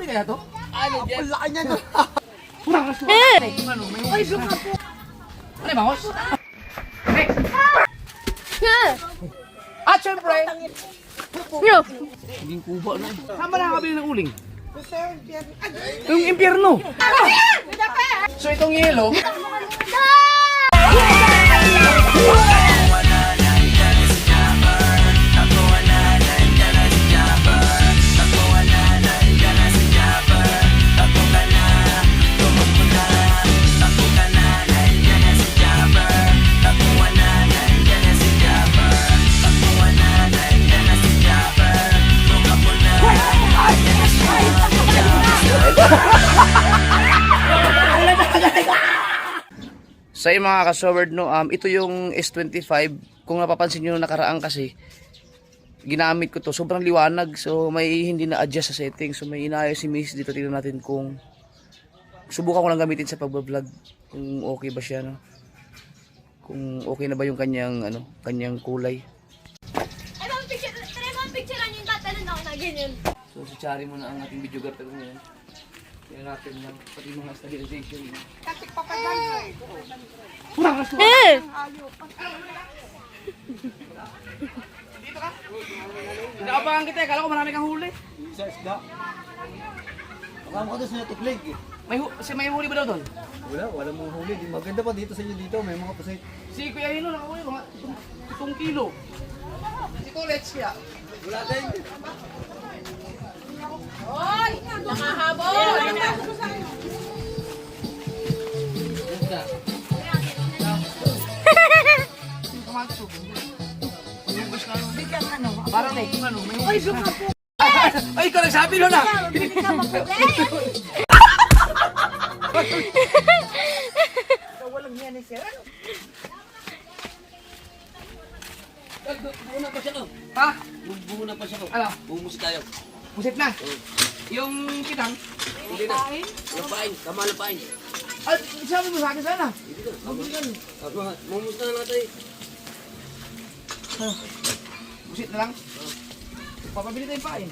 Huli kaya to? Ano dyan? Laki niyan. Kurang aso. Ano, may huli ka. Ano yung bangos? At syempre, naging kuba na. Saan ba nakakabili ng uling? Yung impyerno. So itong yelo, sa mga ka-showard no, ito yung S25. Kung napapansin nyo nakaraan kasi, ginamit ko to. Sobrang liwanag. So may hindi na-adjust sa setting. So may inayos si Miss dito. Tingnan natin kung subukan ko lang gamitin sa pagbablog. Kung okay ba siya, no? Kung okay na ba yung kanyang, kanyang kulay. Ay, mga picture, try mo ang picturean yung tatanong ako na ganyan. So si Chari muna ang ating videographer ngayon. Tingnan natin lang pati mga stabilization. Kurang aso. Dito ka? Inaabangan kita, kala ko marami kang huli. Sa isda. Baka mo doon sa tuklig. May huli ba daw doon? Wala mong huli. Maganda pa dito sa inyo dito. May mga pusit. Si Kuya Hino nakahuli mga 7 kilo. Si Colets kaya. Wala din. Hoy! Nakahabol! Parang may kung ano, may huli. Ay, suka po! Ay, ikaw nagsabi nun ah! Walang yan eh, sir. Bumuna pa siya ko. Ha? Bumuna pa siya ko. Ano? Bumusi tayo. Pusit na. Yung kitang. Hindi na. Lapain. Tama lapain. Ay, sabi mo sa akin sana. Hindi na. Mamus na natin. Pusit na lang. Papabili tayong pain.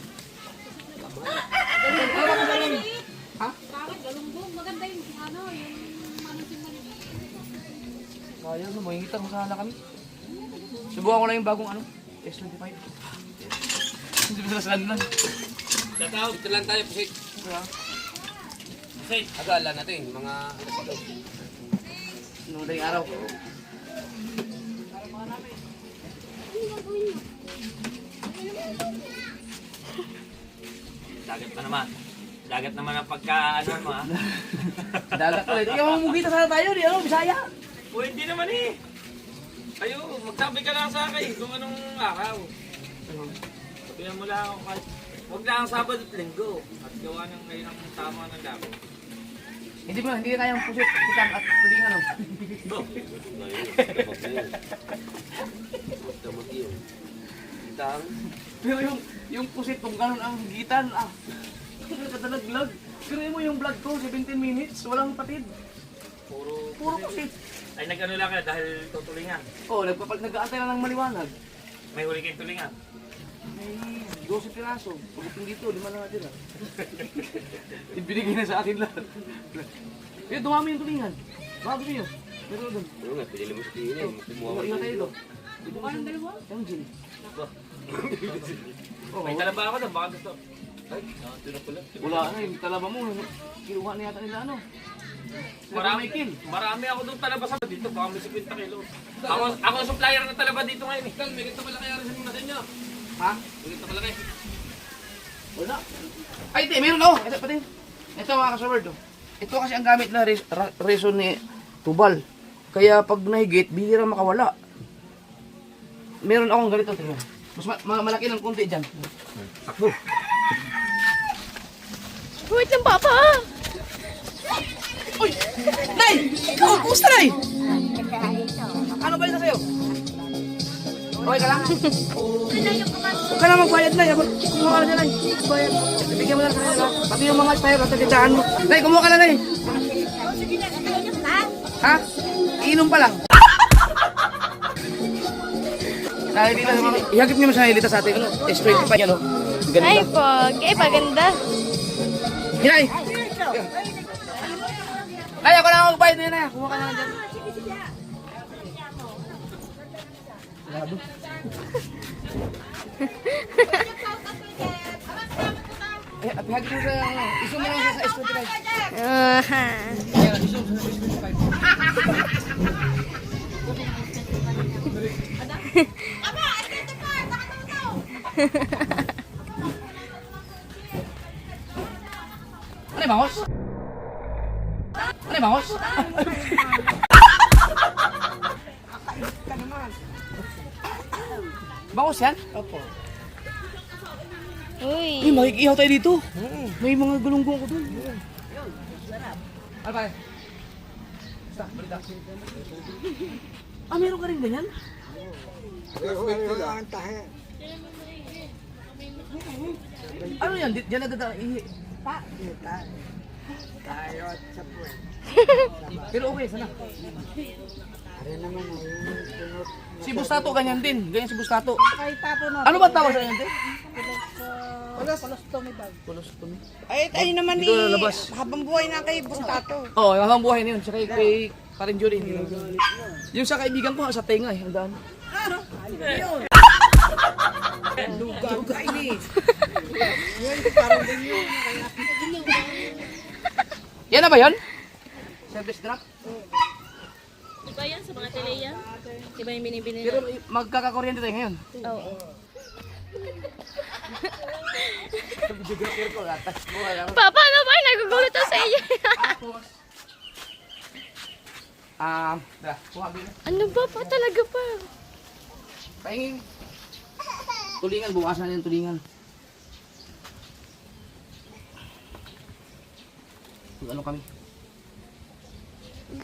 Ha? Bakit galunggong? Maganda yung ano, yung manusin-manusin. Kaya no, mahingitang sana kami. Subukan ko lang yung bagong S25. Hindi ba sa lang? Tatawag. Dito lang tayo. Pusit. Pusit. Agala natin. Mga Nung daling araw. Dagat na naman. Dagat naman ang pagka-ano mo ha. Dagat ulit. Ikaw mamumugita sana tayo, di Bisaya. O hindi naman eh. Kayo, magsabi ka lang sa akin kung anong araw. Sabihan mo lang ako kahit huwag lang ang Sabado at Linggo. At gawa ng ngayon ang tama ng labo. Hindi kayang pusit, kitang at paging Pero yung pusit kung ganun ang higitan, kadalaglag. Pero mo yung vlog ko, 17 minutes, walang patid. Puro pusit. Ay nag-ano lang ka dahil tutulingan. Oh, nag-aantay lang ng maliwanag. May huli kayong tulingan. May 12 piraso. Pagdating dito, 5 na natin Ibinigay na sa akin lahat. Eh, dumami yung tulingan. Baka gusto nyo. Meron doon. ano nga, pinili mo sa tingin eh. Kumuha Ingat ka tayo dito. doon. Dito ka ng dalawa? Yung gin. Oh, May talaba ako doon, baka gusto. Ay, ito na pala. wala na yung talaba mo. Kinuha na yata nila Marami ako doon talaba sa dito, baka may 50 kilo. Ako ang supplier ng talaba dito ngayon eh. May ganito pala kaya rin natin niya. Ha? May ganito pala kayo. Wala. Ay, di, meron ako. Ito, pati. Ito mga kasaward. Ito kasi ang gamit na reason ni Tubal. Kaya pag nahigit, bihira makawala. Meron akong ganito. Tingnan. Mas malaki ng konti dyan. Wait lang, Papa! Uy! Nay! Ikaw, kumusta, Nay? Ano ba yun sa'yo? Okay ka lang? Huwag ka na magbayad, Nay. Kumuha ka na dyan, Nay. Bayad. Bigyan mo lang sa kanila. Pati yung mga spire at tindahan mo. Nay, kumuha ka na, Nay. Ha? Iinom pa lang. Nalilita sa mga... Ihagip niyo mo sa nalilita sa atin. S25 yan, no? Ay, pag. Ay, paganda. Hinay! Nay, ako na magbayad na yun na. Kumuha ka na lang dyan. Eh, hagi mo sa, iso mo lang sa S25. Ayan, iso mo sa S25. Aba, ito pa, nakataw. Ano yung bangos? Ano yung bangos? Bangos yan? Opo. Uy. Uy, makikihaw tayo dito. May mga gulunggong ko doon. Ano ba? Basta, balita. Ah, meron ka rin ganyan? Ano yan? Diyan na ihi. Pero okay, sana. Si Bustato ganyan din. Ganyan si Bustato. Ano ba tawag sa ganyan din? Colostomy. Ay naman Dito na labas. habang buhay na kay Bustato. Oo, yung habang buhay na yun. Sa kay Karen Jury. Yung sa kaibigan ko, sa tenga eh. Ang daan. Lugaw ini. Yan na ba yun? Service drop? Di ba yan sa mga teleya? Di ba yung binibili Pero magkakakuryente tayo ngayon. Oo. Papa, ano ba? Nagugulat ako sa iyo. Kuha din. Ano ba pa? Talaga pa. Pahingin. Tulingan, bukasan na yung tulingan. Ano kami?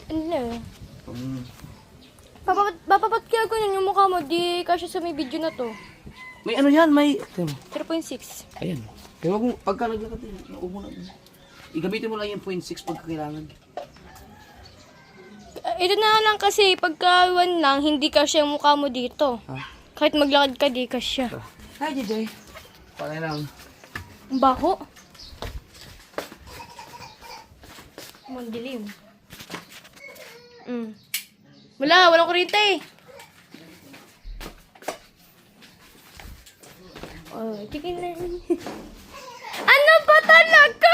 Ano? Um, Papa, ba't kaya ganyan yung mukha mo? Di kasi sa may video na to. may ano yan, may... 0.6. Ayan. Pero wag mo, pagka nagkakati, huwag mo na. Igamitin mo lang yung 0.6 pagka kailangan. Ito na lang kasi pagka 1 lang, hindi kasi yung mukha mo dito. Ha? Kahit maglakad ka, di ka siya. Hi, JJ. Panay lang. Ang baho. Magdilim. Walang kuryente eh. Oh, chicken na. Ano ba talaga?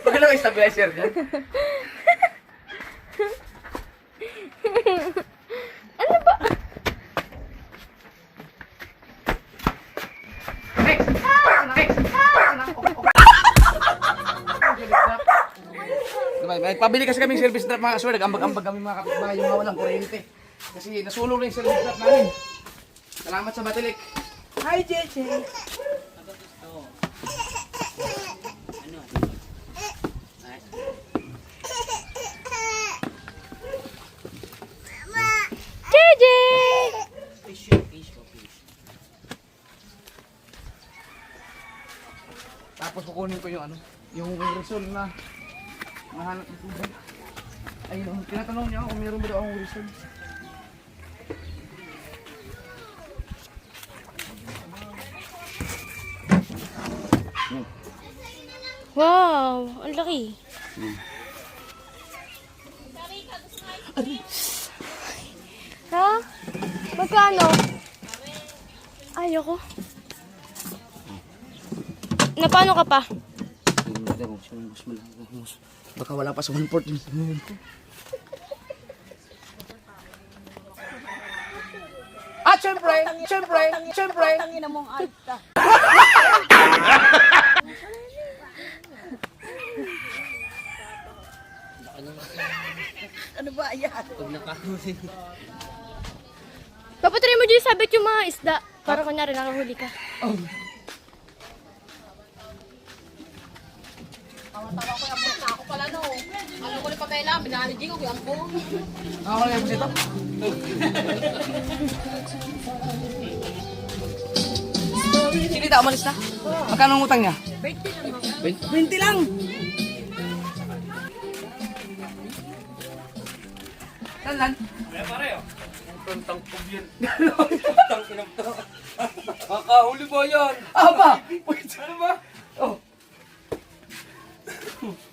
Pagka lang stabilizer dyan. Ano ba? Next! Next! May pabili kasi kaming service drop mga kaswerte. Ambag-ambag kami mga kapitbahay yung mga walang kuryente. Kasi nasunog na yung service drop namin. Salamat sa Batilik. Hi, JJ. JJ! Tapos kukunin ko yung ano, yung resol na mahanap ng tubig. Ayun, tinatanong niya ako kung meron ba daw akong resol. Wow, ang laki. Ha? Magkano? Ayoko. Na paano ka pa? Baka wala pa sa 1/4 yun. At syempre. Tangina mong alta. Ano ba yan? Papatry mo dyan sabit yung mga isda. Para kunyari nakahuli ka. Ako lang yung dito. Sige, ta, umalis na. Magkano ang utang niya? 20 lang. Lan. Kaya pare, oh. Ang tangkob yun. Tang inang to. Huli ba yan? Aba! Ano ba? Oh,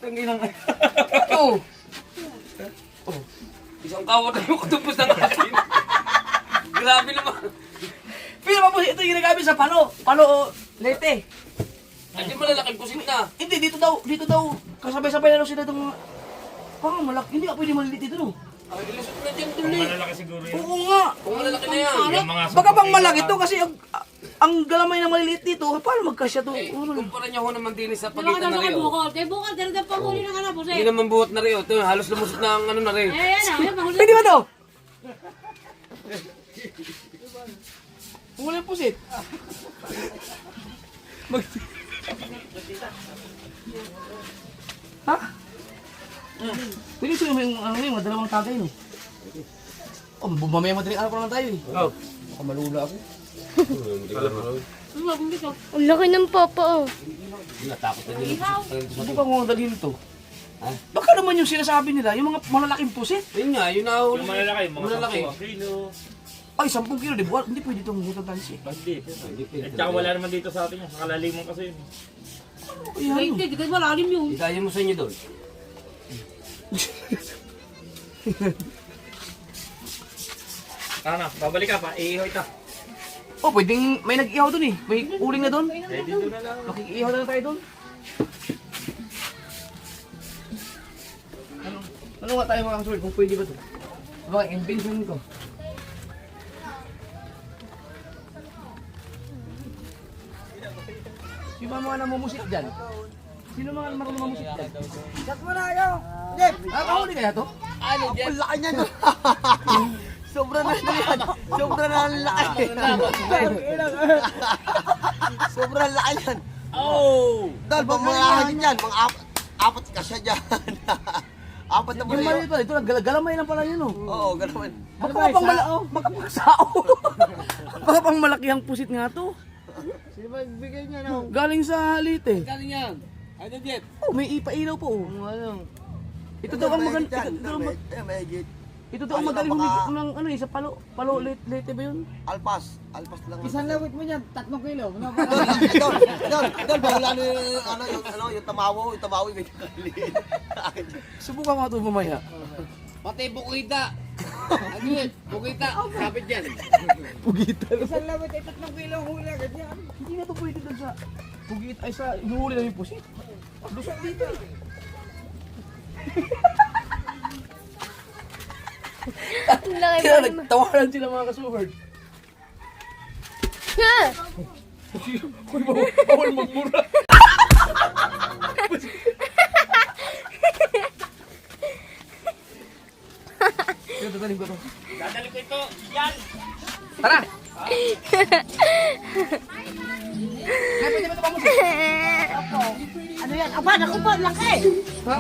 Tanginang. oh. Isang kawat na yung kutupos ng akin. Grabe naman. Pero pa po, ito yung ginagamit sa palo. Palo, lete. Hindi malalaking pusit na. Hindi, dito daw, kasabay-sabay na daw sila itong mga... Parang malaki, hindi ka pwede malilit dito, no? Ay, ilusot na dyan tuloy. Malalaki siguro yan. Oo nga. Kung malalaki na yan. Yung mga Baka pang malaki to kasi ang galamay na maliliit dito, paano magkasya to? Eh, Ano? kumpara niya ho naman din sa Diba ka pagitan na naman rin. oh. bukod? Eh, bukod, dala pa huli ng ano, Jose. Hindi naman buhat na rin. Ito, halos lumusot na ang ano na rin. Eh, yan ah, yan, mahuli. Pwede ba to? Wala pusit. Ha? Pwede ito yung ano yung dalawang tagay, no? Oh, mamaya madaling araw pa naman tayo eh. Oh. Baka malula ako. Ano, kung dito. Ang laki ng papa, oh. Natakot na din. Hindi pa mo dalhin ito. Baka naman yung sinasabi nila, yung mga malalaking pusit. Yun nga, yun na huli. Yung malalaki, mga Malalaki. 10 kilo. Ay, 10 kilo, di ba? Hindi pwede itong hutang tansi. Hindi. At saka wala naman dito sa atin yan. Sa kalaliman kasi yun. Ay, Ay, ano? hindi, di kayo malalim yun. Itaya mo sa inyo doon. Ano, babalik ka pa. Iihoy ito. Oh, pwedeng may nag-ihaw dun eh. May uling na dun. Eh, dito na lang. Makikihaw na lang tayo dun. Ano nga tayo mga kasunod kung pwede ba ito? Baka invention ko. Sino ba mga namumusit dyan? Sino mga marunong mamusit dyan? Sak mo na kayo! Jeff! Kahuli kaya to? Ano dyan? Ang laki niyan! Sobra na yan! Sobra na ang laki! Sobra ang laki yan! Oh! Dahil pag mga akin yan, mga apat kasya dyan! Apat na Yung pala mali yun! pala, ito galamay lang pala yun oh. Oo, gano'n. Baka pang sao. Baka pang malakihang pusit nga to. Sino ba bigay niya na? Galing sa Leyte. Galing yan. Ano dyan? Oh, may ipailaw po. Oh. Ano? Ito daw ang maganda. Ito daw ang magaling humigit ng ano eh, sa palo. Palo Leyte ba yun? Alpas lang. Isang lawit mo dyan, 3 kilo. Doon, wala na yung tamawo, yung may kaliit. Subukan ko ito mamaya. Pati bukita. Ano yun? Bukita. Kapit dyan. Pugita. Isang lawit ay 3 kilo ang huli agad yan. Hindi na ito pwede doon sa pugit ay sa inuhuli na yung pusit. Lusok dito eh. Ang laki Kaya pa naman. nagtawanan sila mga kasuherd. Ha! Uy, bawal magmura. Kaya tatalim ko to. Dadali ko ito. Yan! Tara! Kaya pwede ba ito pamusin? Ano yan? Aba, naku po, laki! Ha?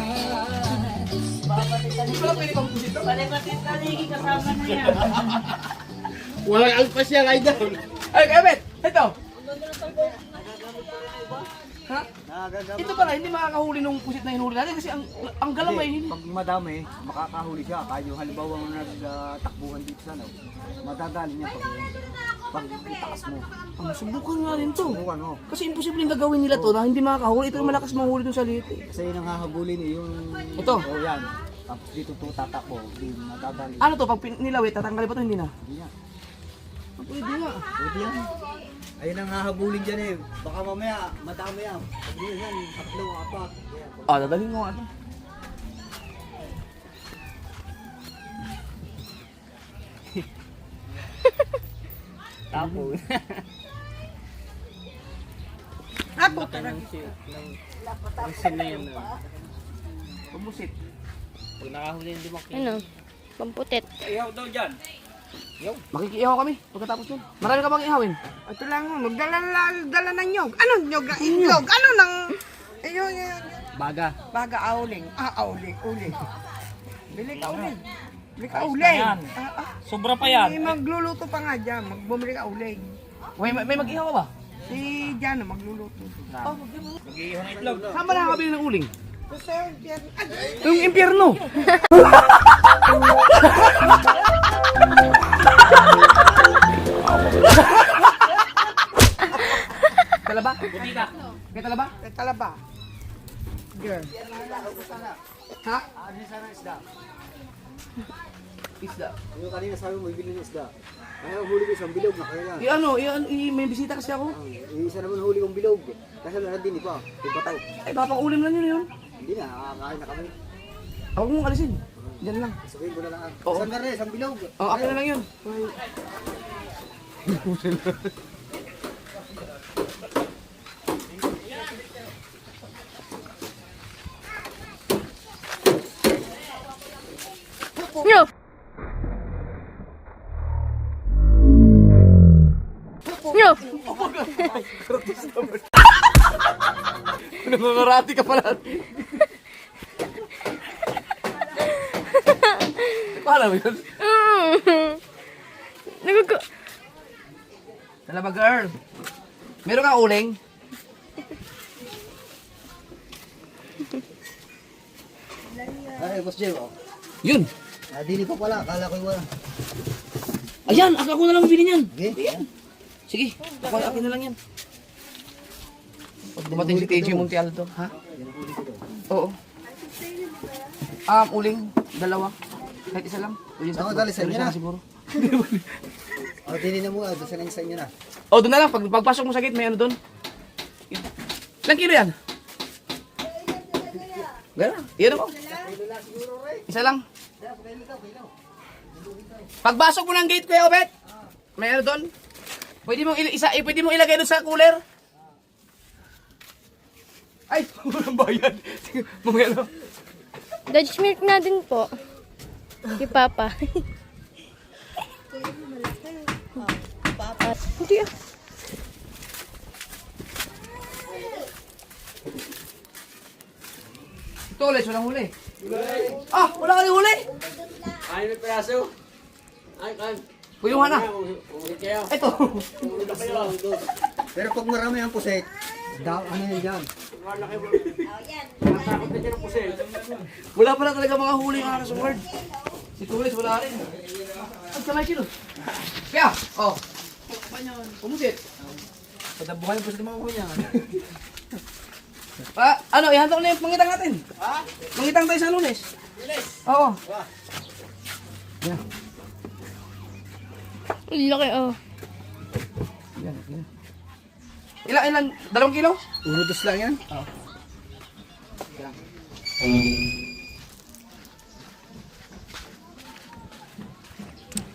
Hindi pala pwede pamusin ito? Palipatit na ligi kasama na yan. Walang alpas yan, idol. Ay, kaya bet! Ito! Ha? Ito pala, hindi makakahuli nung pusit na hinuli natin kasi ang galamay hindi. Pag madami, makakahuli siya. Kaya yung halimbawa mo nagtakbuhan dito sa ano, madadali niya pag itaas mo. Subukan nga rin to. Subukan mo. Kasi imposibleng gagawin nila to na hindi makakahuli. Ito yung malakas mahuli dun sa Leyte. Kasi yun ang hahabulin eh, yung... Ito? O yan. Tapos dito to tatakbo, di madadali. Ano to, pag nilawit, tatanggalin pa to, hindi na? Hindi yan. Pwede nga. Pwede yan. Ayun ang hahabulin dyan eh. Baka mamaya, madami yan. Hindi yan, 3, 4. Ah, dadalhin mo nga ito. Tapos. Pumusit. Pag nakahuli hindi mo. Ano? Pamputit. Ihaw daw dyan. Makikiihaw kami pagkatapos nun. Marami ka bang ihawin? Ito lang, magdala ng nyog. Ano nyog? Inyog? Ano nang... Ayun. Baga. Baga auling. Auling. Bili ka uling. Bili ka Ayos na uling. yan. Sobra pa yan. Magluluto pa nga dyan. Magbumili ka uling. May mag-ihaw ka ba? Si Jana magluluto. Mag-iihaw ng itlog. Saan ba nakakabili ng uling? Gusto yung tiyan. Yung impyerno. Butita. Kaya talaba? Talaba. Girl. Ha? Ano sana isda? Isda. Yung kanina sabi mo, bibili ng isda. Kaya huli ko isang bilog na kaya lang. May bisita kasi ako. Isa naman huli kong bilog. Kasi wala din iba. Ipataw. Ay, papang-ulim lang yun. Hindi na, nakakain na kami. Ako mong alisin. Diyan lang. Sabihin ko na lang. Oo. Isang garne, isang bilog. Oh, akin na lang yun. Yo! Yo! Nangangarati ka pala. Paano mo yun? Talaba girl. Meron kang uling? Ay, Boss Jay, oh. Yun. Dili pa pala, akala ko wala. Ayan, ako na lang bili niyan. Okay? Sige, akin na lang yan. Pag dumating si TJ Monte Alto, ha? Oo. Uling, dalawa. Kahit isa lang. Ako, dali sa inyo na. Siguro. O, dili na mo, doon sa nang sa inyo na. Oh, doon na lang. Pagpasok mo sa gate, may ano doon. Ilang kilo yan? Gano'n. Iyan ako. Isa lang. Pagpasok mo ng gate, Kuya Obet, may ano doon. Pwede mong ilagay doon sa cooler. Ay, walang bayad. Mamaya na. Dutch milk na din po. Kay Papa. Hindi ah. Ito ulit, walang huli. Ah, wala ka rin huli. Ay, may piraso. Ay, kan. Kuyuhan na. Ulit kayo. Ito. Ulit kayo. Pero pag marami ang puset, ano yun dyan? Takot na dyan ang pusil. Wala pala talaga mga huli yung aking word. Si Tulis, wala rin. Ang kamay kilo. Kaya, oh. Pumusit. Patabuhan yung pusit ng mga huli niya. Ihanto ko na yung pangitang natin. Ha? Pangitang tayo sa Lunes. Lunes? Oo. Yan. Ang laki oh. Yan. Ilan? 2 kilo? 1-2 lang yan? Oo.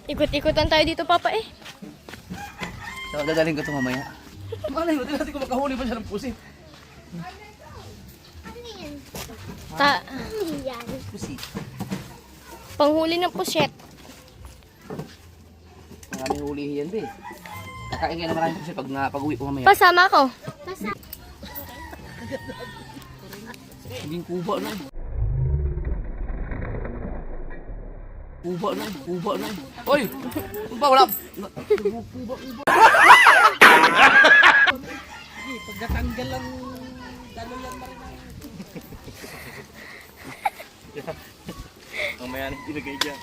Ikot-ikotan tayo dito, Papa eh. So, dadaling ko ito mamaya. Malay mo, natin ko makahuli pa siya ng pusit. Pusit. Panghuli ng puset. Maraming hulihin yan, be. Kakain nga na maraming pusit pag uwi ko mamaya. Pasama ako. Naging kuba na eh. Kuba na eh. Oy! Ano ba? Wala. Pagkatanggal lang, gano'n lang na rin. Mamaya na ilagay dyan.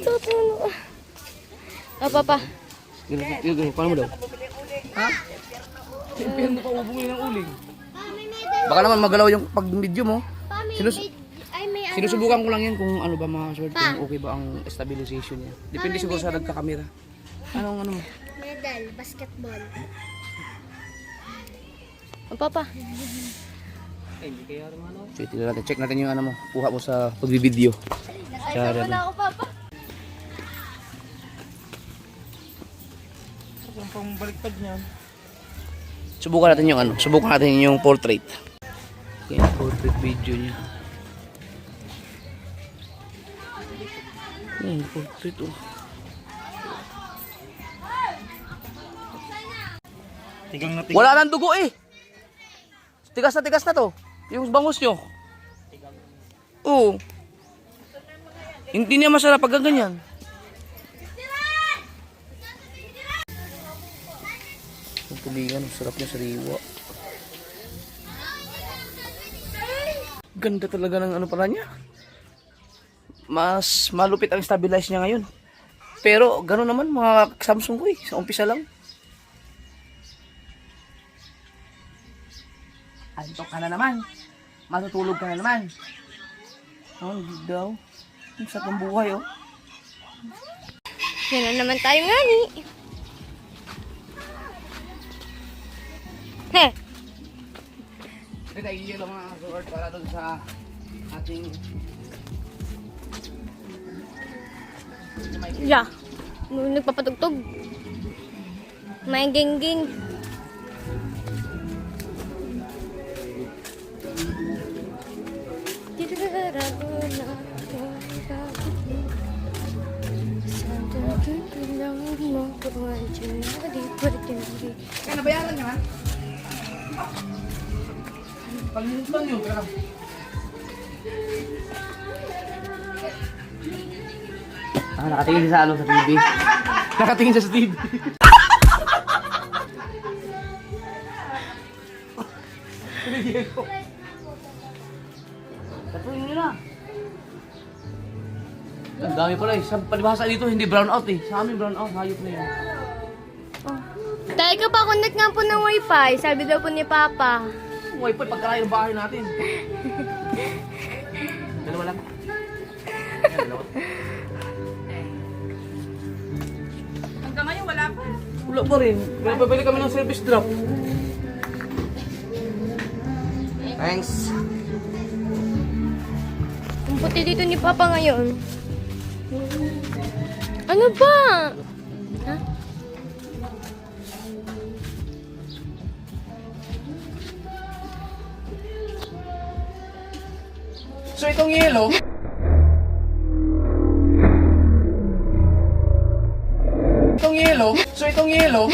Tutulo. Oh, Papa. Gano'n, paano mo daw? Ha? Siyempre mo pa ubungin ng uling. Baka naman magalaw yung pag-video mo. Sinusubukan ko lang yan kung ano ba mga sword, kung okay ba ang stabilization niya. Depende siguro sa nagkakamera. Anong ano mo? Medal, basketball. Oh, Papa. So, tignan natin. Check natin yung ano mo. Kuha mo sa pag-video. Sama na ako, Papa. Ang pambaliktad niyan. Subukan natin yung ano. Subukan natin yung portrait. Okay, portrait video niya. Portrait oh. Wala nang dugo eh. Tigas na to. Yung bangus nyo. Oo. Hindi niya masarap pag ganyan. Ang tulingan, sarap niya sa riwa. Ganda talaga ng ano pala niya. Mas malupit ang stabilize niya ngayon. Pero gano'n naman mga Samsung ko eh. Sa umpisa lang. Antok ka na naman. Matutulog ka na naman. Oh, hindi daw. Ang sarap ng buhay, oh. Yan na naman tayo nga ni. Heh. Hindi tayo yelo mga kasubert para doon sa ating... Yeah. Nagpapatugtog. May ging-ging. Kaya nabayaran niya, ha? Palimutan yun, pero... nakatingin siya sa ano sa TV. Nakatingin siya sa TV. Tatuin nyo na. Ang dami pala eh. Sa palibhasa dito, hindi brown out eh. Sa amin brown out, hayop na yun. Tayo ka pa, connect nga po ng wifi. Sabi daw po ni Papa. Wifi, pagkalayo ng bahay natin. Dalawa lang. Ayan, dalawa. Hanggang ngayon wala pa. Wala pa rin. Kaya pabili kami ng service drop. Thanks. Ang puti dito ni Papa ngayon. Ano ba? Ha? So itong yellow, so itong yellow,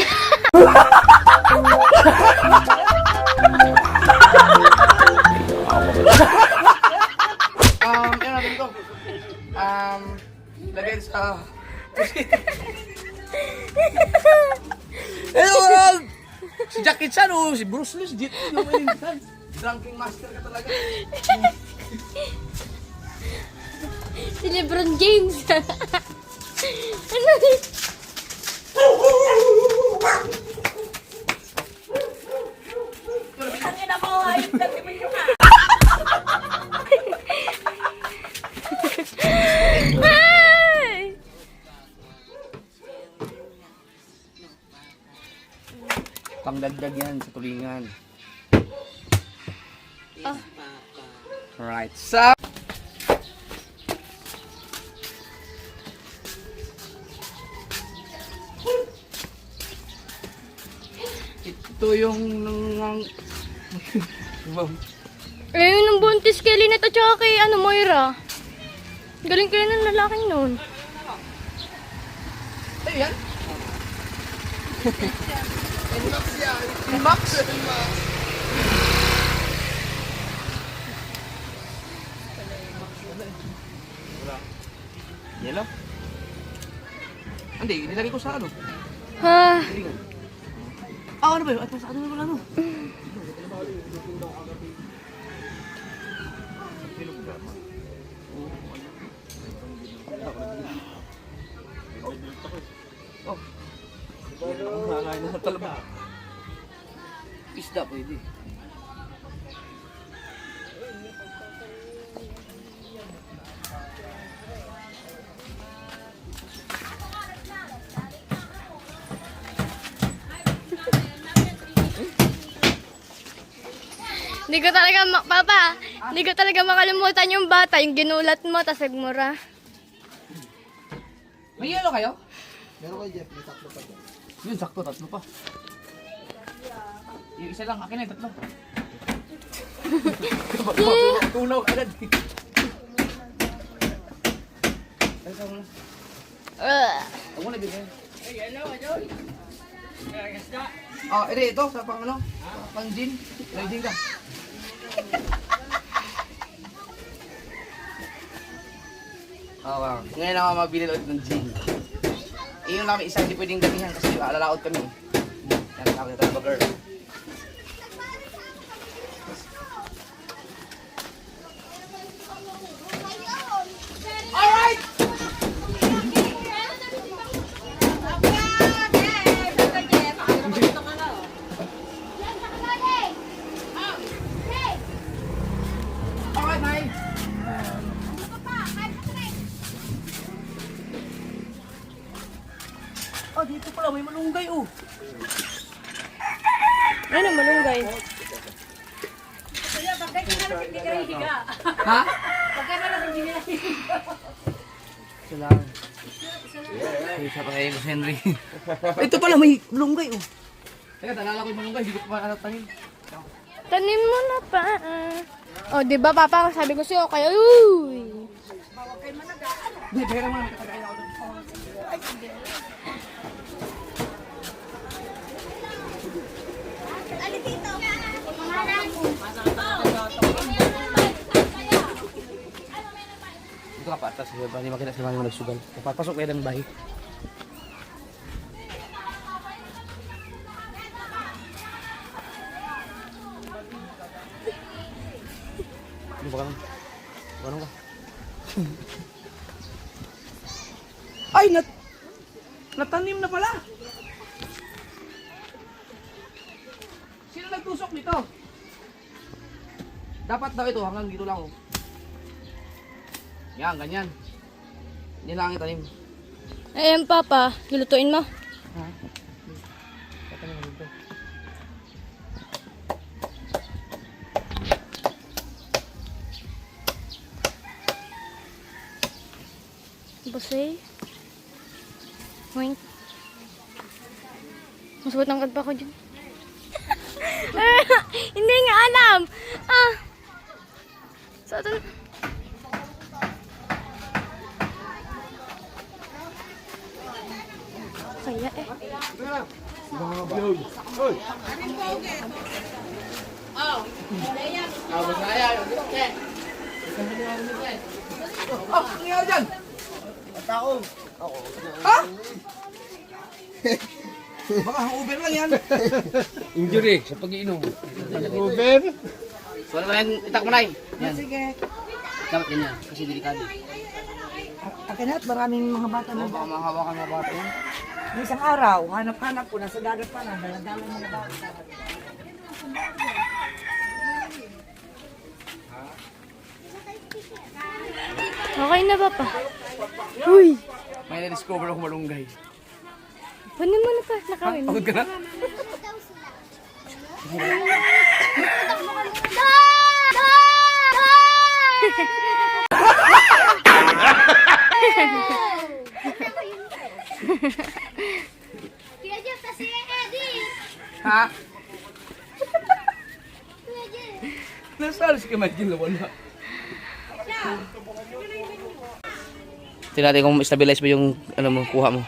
ano natin to? Lagay sa... Si Jackie Chan o si Bruce Lee, si Jet Li, yung drunking master ka talaga. Si Lebron James. Ano yun? Ang ina mo, ayun ka, timin nyo ka. Ay! Pangdagdag yan sa tulingan. Right. So, ito yung Ayun ang buntis kay Lynette at saka kay Moira. Galing kayo ng lalaking noon. Ay, yan? Max. Yellow? Hindi, nilagay ko sa ano. Ha? Ano ba yun? Ano ba ano? Oh. Hangain na talaga. Isda pwede. Hindi ko talaga, Papa, hindi ko talaga makalimutan yung bata, yung ginulat mo, tas nagmura. May yellow kayo? Meron kayo, Jeff. May tatlo pa dyan. Yun, sakto, tatlo pa. Yung isa lang, akin na yung tatlo. Tunaw agad. Ay, saan mo na? Ako na bigyan. Ito, sa pang ano? Pang gin. May gin ka. Wow. Ngayon ako mabili ulit ng gin. Yung lang isa, hindi pwedeng damihan kasi alalaot kami. Yan, kami na talaga girl. Alright! Ah, dito pala, may malunggay oh. Ano malunggay? Ha? Salamat. Isa pa kayo, Boss Henry. Ito pala, may malunggay oh. Teka, talala ko yung malunggay, hindi ko pa tanim. Tanim mo na pa. Oh, di ba papa, sabi ko sa'yo, kaya uy. Hindi, pera mo na, nakatagay ako doon. Ito ka pa atas, hindi makita si Mami mo nagsugal. Papasok kayo ng bahay. Ano ba ka naman? Ano ka? Ay, natanim na pala! Sino nagtusok nito? Dapat daw ito, hanggang dito lang oh. Yan, ganyan. Yan lang ang itanim. Ayan papa, lulutuin mo. Ha? Tatanim mo dito. Basay. Wink. Masabot ang kadpa ko dyan. Hindi nga alam. Ah. Sa ito. Kaya eh. Oh, ano nangyari dyan? Tao. Ha? Baka hangover lang yan. Injury sa pag-iinom. So ano ba yan? Itak mo na yan. Sige. Dapat ganyan, kasi delikado. Akinat, maraming mga bata na. Baka mahawakan mga bata yan. May isang araw, hanap-hanap ko, nasa dagat pa na, daladala mga bata. Okay na papa. Uy. May na-discover ako malunggay. Paano mo na pa? Nakawin mo. Pagod ka na? Kuya Jeff, kasi Eddie. Ha? Kuya Jeff. Nasaan si Kamagin na wala? Tingnan natin kung stabilize mo yung ano mo, kuha mo.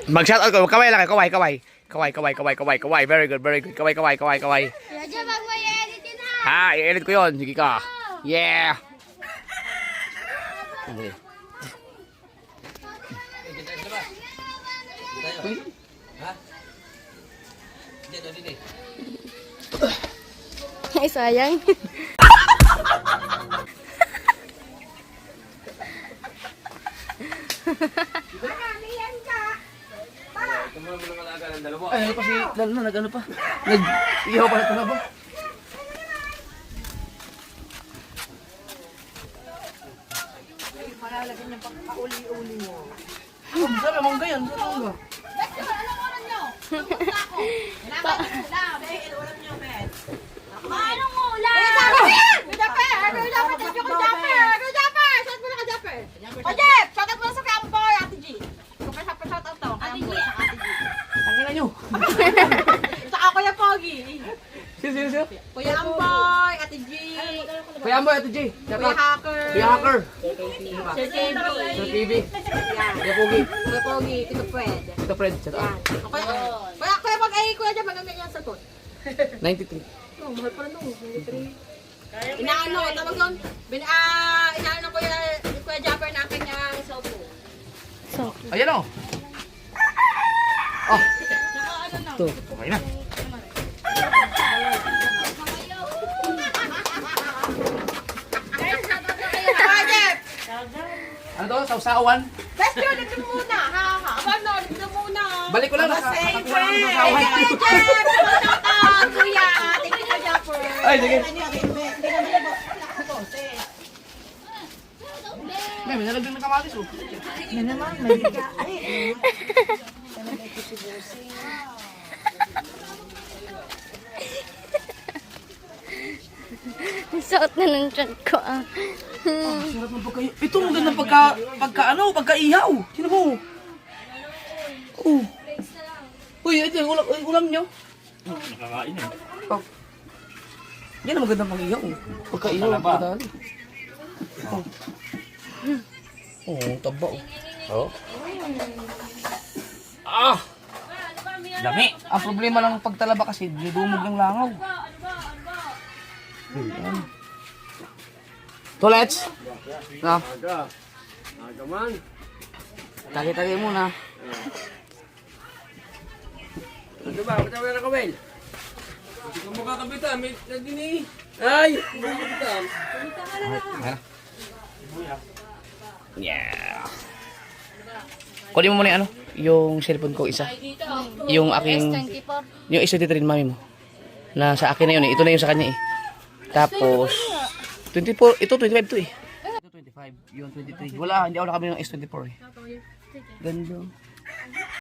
Mag-shoutout ko. Kaway lang. Kaway. Very good. Kaway. Kuya Jeff, wag mo i-editin ha. Ha, i-edit ko yun. Sige ka. Yeah. Hindi. Ay, sayang. Ay, ano pa si Lalo na, nag-ano pa? Nag-ihaw pa na ito na ba? Malalagyan niya pang kauli-uli mo. Sabi mong ganyan, saan ba? Anong ulam? Tangina nyo. Sino? Kuya Amboy, Ate G, Kuya Amboy, Ate J. Kuya Hacker, Kuya Hacker. Sir JB, Sir TV. Kuya Pogi. Kuya Pogi, Tito Fred. Ito Fred. Shout out. Kuya pag ay kuya dyan, maganda yung sagot. 93. Oh, mahal pa rin nung, 23. Inaano, tawag doon, inaano ko yung Kuya Japper na aking sopo. So, Ayan o. Oh. Ito. Okay na. Kuya Jeff! Ano to? Sausawan? Best yun, dito muna, ha? Ano, dito muna. Balik ko lang. Nakakuha lang ng sausawan. Kuya Jeff! Kuya, thank you, Kuya Japper. Ay, sige. Be. May nalagyan ng kamatis oh. Ang sakit na ng tiyan ko ah. Sarap ng pagka... Ito magandang pagka-ihaw. Sino mo? Oh. Uy, ito yung ulam nyo. Nakakain eh. Oh. Yan ang magandang pag-ihaw. Pagka-ihaw. Pagka-dali. Oh. Oh, taba oh. Oh. Ah! Dami! Ang problema lang pagtalaba kasi, dinudumog ng langaw. Tolets! Na? Aga man. Tagi-tagi muna. Ano ba? Ba't na kawel? Hindi ka makakabitan, may nagdini. Ay! Bumagbitan. Yeah. Kunin mo muna yung ano, yung cellphone ko isa. Yung aking, S24. yung S23 mami mo. Na sa akin na yun eh. Ito na yung sa kanya eh. Tapos, 24, ito 25 to eh. Ito 25, yung 23. Wala, hindi ako nakabili ng S24 eh. Ganda.